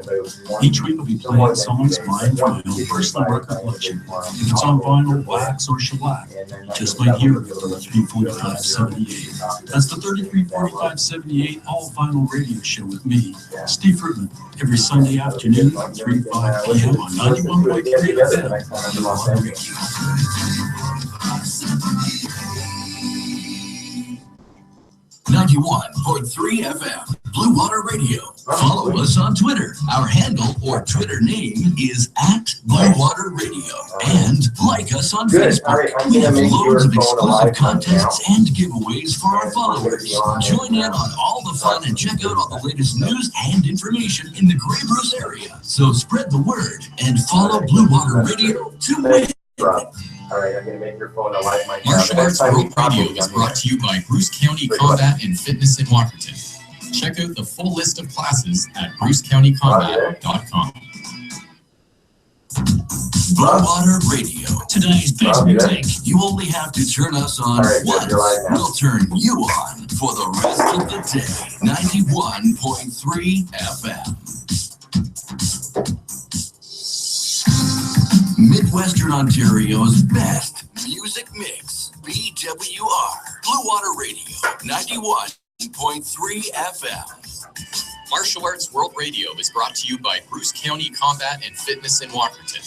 Each week I'll be playing songs mine from my own personal record collection. If it's on vinyl, wax, or shellac, just might hear it for 334578. That's the 334578 All Final Radio Show with me, Steve Fruitman, every Sunday afternoon at 3 to 5 p.m. on 91.3 FM. 91.3 FM, Blue Water Radio. Follow us on Twitter. Our handle or Twitter name is @BlueWaterRadio. And like us on Facebook. We have loads of exclusive contests and giveaways for our followers. Join in on all the fun and check out all the latest news and information in the Grey Bruce area. So spread the word and follow Blue Water Radio to win. All right, I'm going to make your phone a light mic. Martial Arts World Radio is brought to you by Bruce County Combat and Fitness in Walkerton. Check out the full list of classes at brucecountycombat.com. Blue Water Radio. Today's best music. You only have to turn us on once. We'll turn you on for the rest of the day. 91.3 FM. Midwestern Ontario's best music mix. BWR. Blue Water Radio. 91.3 FM. Martial Arts World Radio is brought to you by Bruce County Combat and Fitness in Walkerton.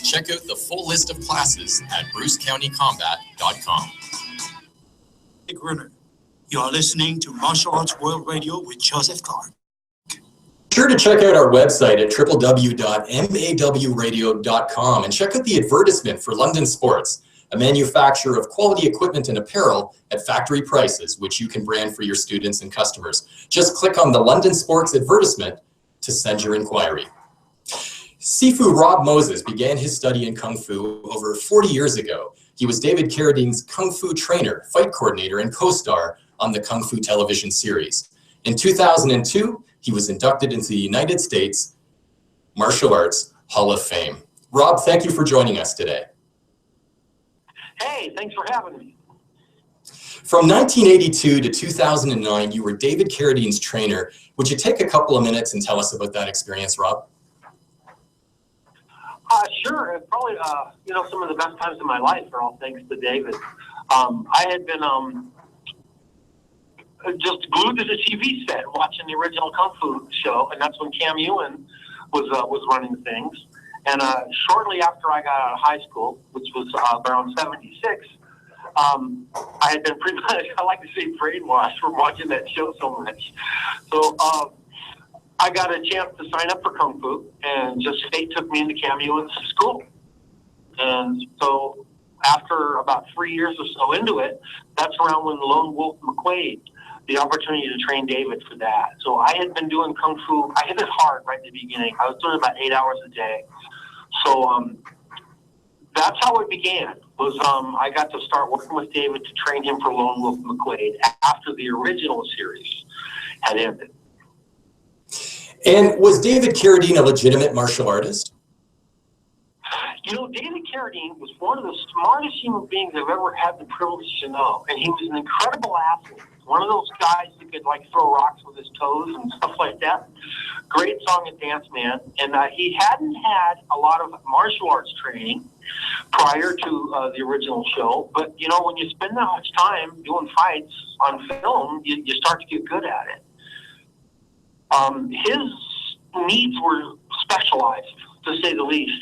Check out the full list of classes at brucecountycombat.com. Hey, Griffin. You are listening to Martial Arts World Radio with Joseph Clark. Be sure to check out our website at www.mawradio.com and check out the advertisement for London Sports, a manufacturer of quality equipment and apparel at factory prices, which you can brand for your students and customers. Just click on the London Sports advertisement to send your inquiry. Sifu Rob Moses began his study in Kung Fu over 40 years ago. He was David Carradine's Kung Fu trainer, fight coordinator, and co-star on the Kung Fu television series. In 2002, he was inducted into the United States Martial Arts Hall of Fame. Rob, thank you for joining us today. Hey, thanks for having me. From 1982 to 2009, you were David Carradine's trainer. Would you take a couple of minutes and tell us about that experience, Rob? Sure. It's probably, some of the best times in my life are all thanks to David. I had been just glued to the TV set watching the original Kung Fu show, and that's when Cam Ewan was running things. And shortly after I got out of high school, which was around 76, I had been pretty much, I like to say, brainwashed from watching that show so much. So I got a chance to sign up for Kung Fu, and just fate took me into Cam Ewan's school. And so after about 3 years or so into it, that's around when Lone Wolf McQuaid, the opportunity to train David for that. So I had been doing Kung Fu. I hit it hard right at the beginning. I was doing about 8 hours a day. So that's how it began. Was I got to start working with David to train him for Lone Wolf McQuaid after the original series had ended. And was David Carradine a legitimate martial artist? You know, David Carradine was one of the smartest human beings I've ever had the privilege to know. And he was an incredible athlete. One of those guys who could, throw rocks with his toes and stuff like that. Great song and dance man. And he hadn't had a lot of martial arts training prior to the original show. But, when you spend that much time doing fights on film, you start to get good at it. His needs were specialized, to say the least,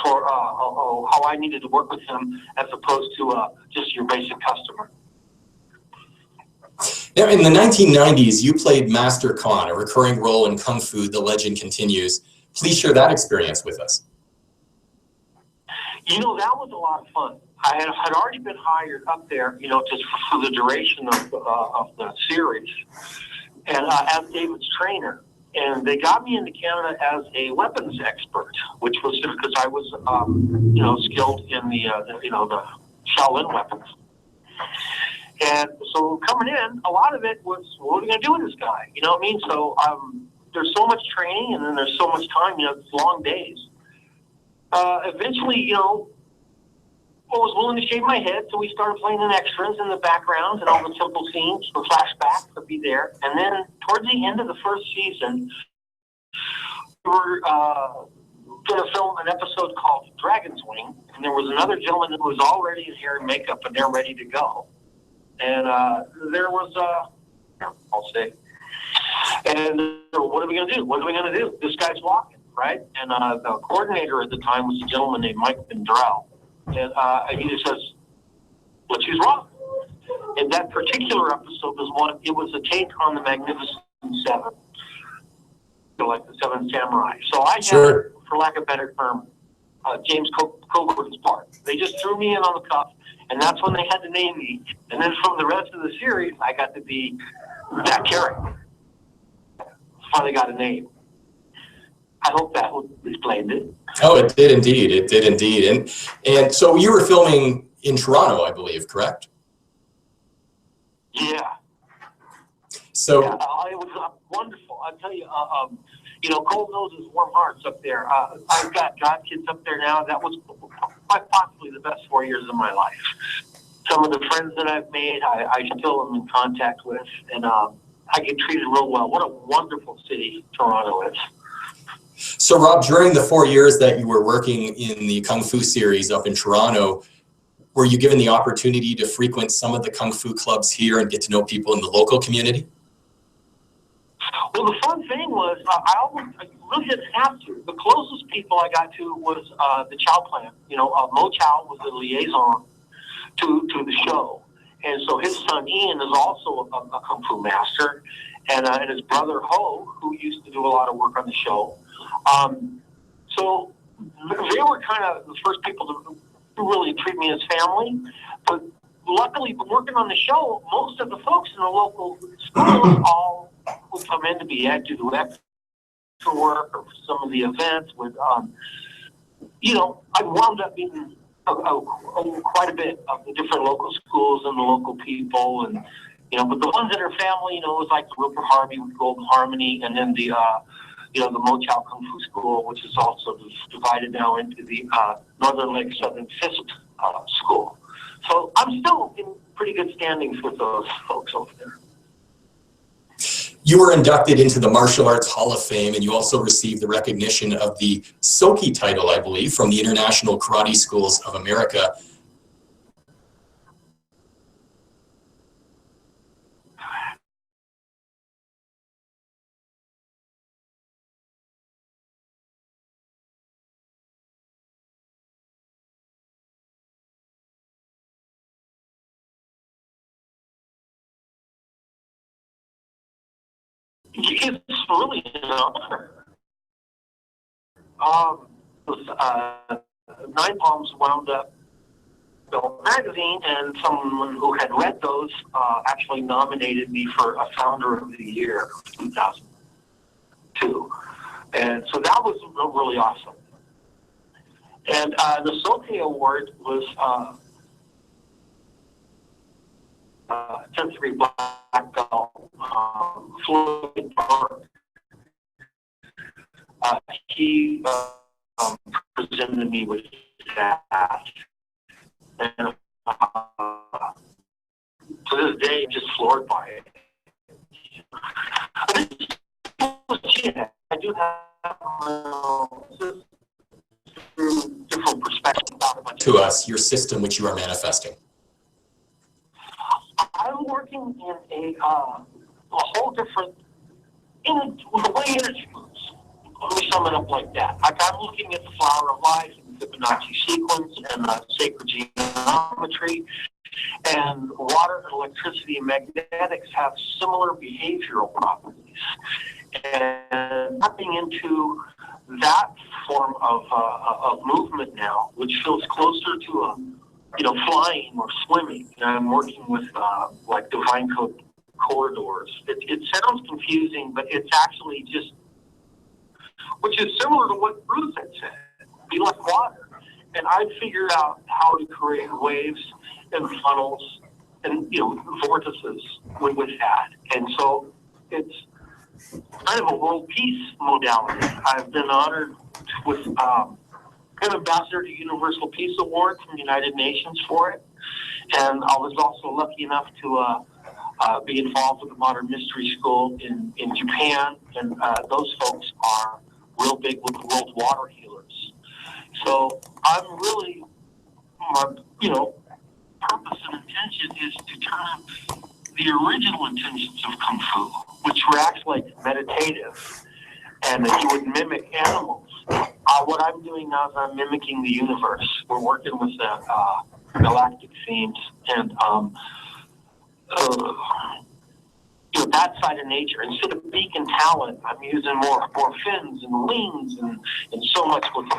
for how I needed to work with him as opposed to just your basic customer. Now, in the 1990s, you played Master Khan, a recurring role in Kung Fu, The Legend Continues. Please share that experience with us. That was a lot of fun. I had already been hired up there, just for the duration of the series, and as David's trainer. And they got me into Canada as a weapons expert, which was because I was, skilled in the Shaolin weapons. And so coming in, a lot of it was, what are we going to do with this guy? You know what I mean? So there's so much training, and then there's so much time. It's long days. Eventually, I was willing to shave my head, so we started playing in extras in the backgrounds and all the simple scenes, the flashbacks would be there. And then towards the end of the first season, we were going to film an episode called Dragon's Wing, and there was another gentleman that was already in hair and makeup, and they're ready to go. And there was, I'll say, and what are we going to do? What are we going to do? This guy's walking, right? And the coordinator at the time was a gentleman named Mike Vendrell. And he just says, let's use rock. And that particular episode was a take on the Magnificent Seven. Like the Seven Samurai. So I had, for lack of a better term, James Cogburt's part. They just threw me in on the cuff, and that's when they had to name me. And then from the rest of the series, I got to be that character. Finally got a name. I hope that explained it. Oh, it did indeed. It did indeed. And so you were filming in Toronto, I believe, correct? Yeah. So yeah, it was wonderful. I'll tell you, cold noses, warm hearts up there. I've got godkids up there now. That was quite possibly the best 4 years of my life. Some of the friends that I've made, I still am in contact with, and I get treated real well. What a wonderful city Toronto is. So Rob, during the 4 years that you were working in the Kung Fu series up in Toronto, were you given the opportunity to frequent some of the Kung Fu clubs here and get to know people in the local community? Well, the fun thing was, I really didn't have to. The closest people I got to was the Chow clan. Mo Chow was the liaison to the show. And so his son Ian is also a Kung Fu master, and his brother Ho, who used to do a lot of work on the show. So they were kind of the first people to really treat me as family. But luckily, working on the show, most of the folks in the local schools all would come in to be active, do extra work or some of the events. I wound up meeting quite a bit of the different local schools and the local people, and but the ones that are family, it was like the Rupert Harvey with Golden Harmony, and then the the Mo Chow Kung Fu School, which is also divided now into the Northern Lake Southern Fist School. So I'm still in pretty good standings with those folks over there. You were inducted into the Martial Arts Hall of Fame, and you also received the recognition of the Soki title, I believe, from the International Karate Schools of America. It's really an honor. Nine Palms wound up Bell magazine, and someone who had read those actually nominated me for a Founder of the Year, 2002. And so that was really awesome. And the Soke Award was 10th degree black belt, Floyd Park. He presented me with that. And to this day, I'm just floored by it. I do have different perspectives about it. To us, your system which you are manifesting. I'm working in a whole different, the way energy moves. Let me sum it up like that. I'm looking at the flower of life and the Fibonacci sequence and sacred geometry, and water and electricity and magnetics have similar behavioral properties. And tapping into that form of movement now, which feels closer to flying or swimming. And I'm working with like divine code corridors. It sounds confusing, but it's actually just which is similar to what Bruce had said, be like water. And I figured out how to create waves and funnels and, vortices with that. And so it's kind of a world peace modality. I've been honored with an ambassador to Universal Peace Award from the United Nations for it. And I was also lucky enough to be involved with the Modern Mystery School in Japan. And those folks are real big with the world water healers. So I'm really, my, purpose and intention is to turn the original intentions of Kung Fu, which were actually meditative, and that you would mimic animals. What I'm doing now is I'm mimicking the universe. We're working with the galactic themes and that side of nature. Instead of beak and talon, I'm using more fins and wings and so much with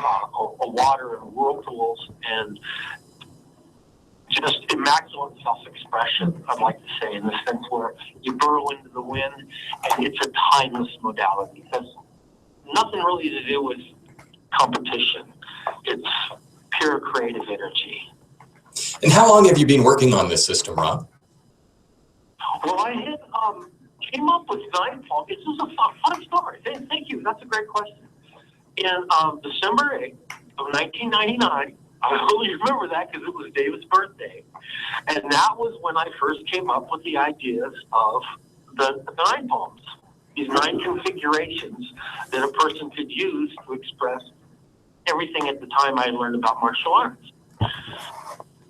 water and whirlpools and just immaculate self-expression, I'd like to say, in the sense where you burrow into the wind, and it's a timeless modality. It has nothing really to do with competition. It's pure creative energy. And how long have you been working on this system, Rob? Well, I had came up with Nightfall. This is a fun story. Thank you. That's a great question. In December 8th of 1999, I only remember that because it was David's birthday. And that was when I first came up with the ideas of the 9 poems, these 9 configurations that a person could use to express everything at the time I learned about martial arts.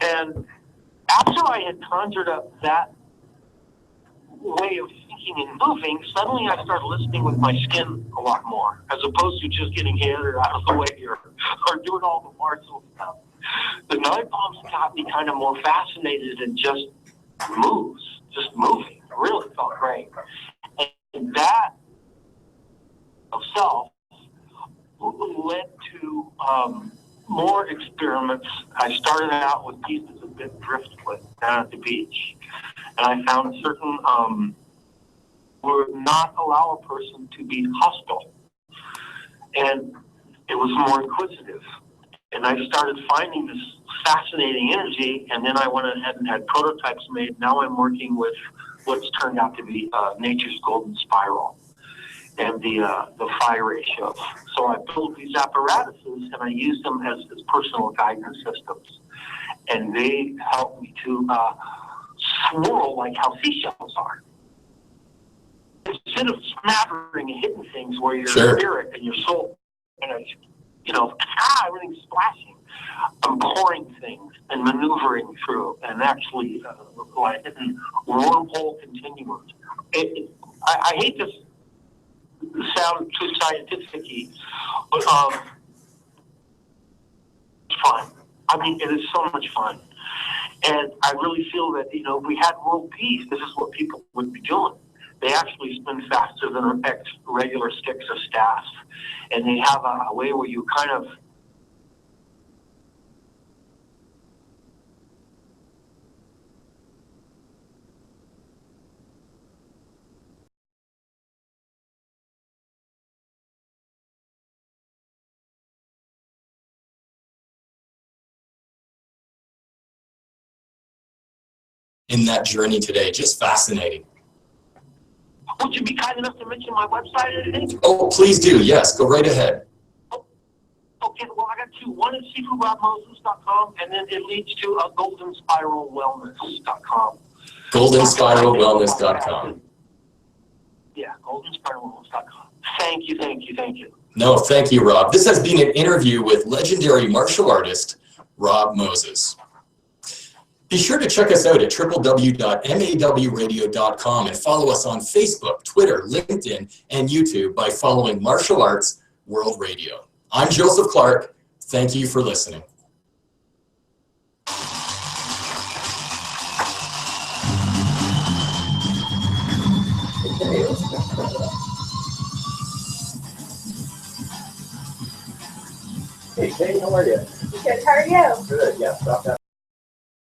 And after I had conjured up that way of thinking and moving, suddenly I started listening with my skin a lot more, as opposed to just getting hit or out of the way or doing all the martial stuff. The 9 poems got me kind of more fascinated in just just moving. It really felt great. And that of self led to more experiments. I started out with pieces of bit driftwood down at the beach, and I found certain would not allow a person to be hostile, and it was more inquisitive. And I started finding this fascinating energy, and then I went ahead and had prototypes made. Now I'm working with what's turned out to be nature's golden spiral and the phi ratios. So I built these apparatuses, and I use them as personal guidance systems. And they help me to swirl like how seashells are. Instead of smattering and hitting things where your spirit and your soul, everything's splashing. I'm pouring things and maneuvering through, and actually like hitting wormhole continuums. I hate to sound too scientific-y, but it's fun. I mean, it is so much fun. And I really feel that, if we had world peace, this is what people would be doing. They actually spin faster than regular sticks or staffs. And they have a way where you kind of in that journey today. Just fascinating. Would you be kind enough to mention my website or anything? Oh, please do. Yes, go right ahead. Okay, well, I got 2. One is seafoodrobmoses.com, and then it leads to goldenspiralwellness.com. Goldenspiralwellness.com. Yeah, goldenspiralwellness.com. Thank you. No, thank you, Rob. This has been an interview with legendary martial artist Rob Moses. Be sure to check us out at www.mawradio.com and follow us on Facebook, Twitter, LinkedIn, and YouTube by following Martial Arts World Radio. I'm Joseph Clark. Thank you for listening. Hey, Kate, how are you? Good, how are you? Good, yeah, stop that.